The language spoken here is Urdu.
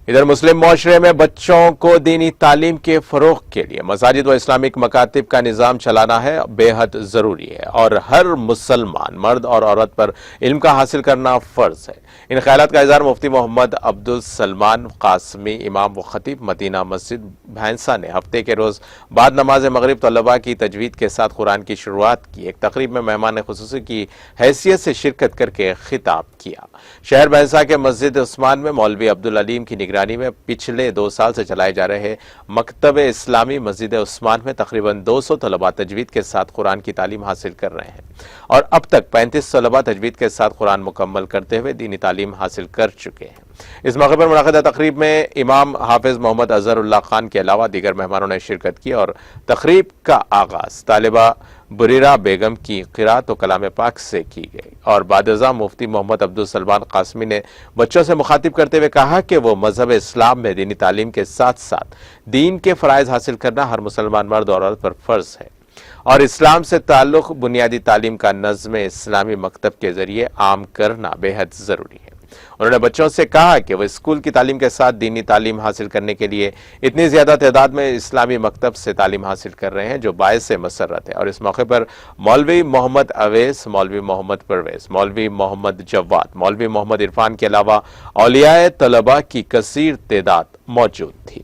ادھر مسلم معاشرے میں بچوں کو دینی تعلیم کے فروغ کے لیے مساجد و اسلامک مکاتب کا نظام چلانا ہے بے حد ضروری ہے اور ہر مسلمان مرد اور عورت پر علم کا حاصل کرنا فرض ہے۔ ان خیالات کا اظہار مفتی محمد عبدالسلمان قاسمی امام و خطیب مدینہ مسجد بھینسہ نے ہفتے کے روز بعد نماز مغرب طلباء کی تجوید کے ساتھ قرآن کی شروعات کی ایک تقریب میں مہمان خصوصی کی حیثیت سے شرکت کر کے خطاب کیا۔ شہر بھینسہ کے مسجد عثمان میں مولوی عبدالعلیم کی نگرانی میں پچھلے 2 سال سے چلائے جا رہے مکتب اسلامی مسجد عثمان میں تقریباً 200 طلباء تجوید کے ساتھ قرآن کی تعلیم حاصل کر رہے ہیں اور اب تک 35 طلباء تجوید کے ساتھ قرآن مکمل کرتے ہوئے دینی تعلیم حاصل کر چکے ہیں۔ اس موقع پر منعقدہ تقریب میں امام حافظ محمد اظہر اللہ خان کے علاوہ دیگر مہمانوں نے شرکت کی اور تقریب کا آغاز طالبہ بریرہ بیگم کی قرات و کلام پاک سے کی گئی اور بعد ازاں مفتی محمد عبدالسلمان قاسمی نے بچوں سے مخاطب کرتے ہوئے کہا کہ وہ مذہب اسلام میں دینی تعلیم کے ساتھ ساتھ دین کے فرائض حاصل کرنا ہر مسلمان مرد اور عورت پر فرض ہے اور اسلام سے تعلق بنیادی تعلیم کا نظم اسلامی مکتب کے ذریعے عام کرنا بے حد ضروری ہے۔ انہوں نے بچوں سے کہا کہ وہ اسکول کی تعلیم کے ساتھ دینی تعلیم حاصل کرنے کے لیے اتنی زیادہ تعداد میں اسلامی مکتب سے تعلیم حاصل کر رہے ہیں جو باعث مسرت ہے اور اس موقع پر مولوی محمد اویس، مولوی محمد پرویز، مولوی محمد جواد، مولوی محمد عرفان کے علاوہ اولیاء طلباء کی کثیر تعداد موجود تھی۔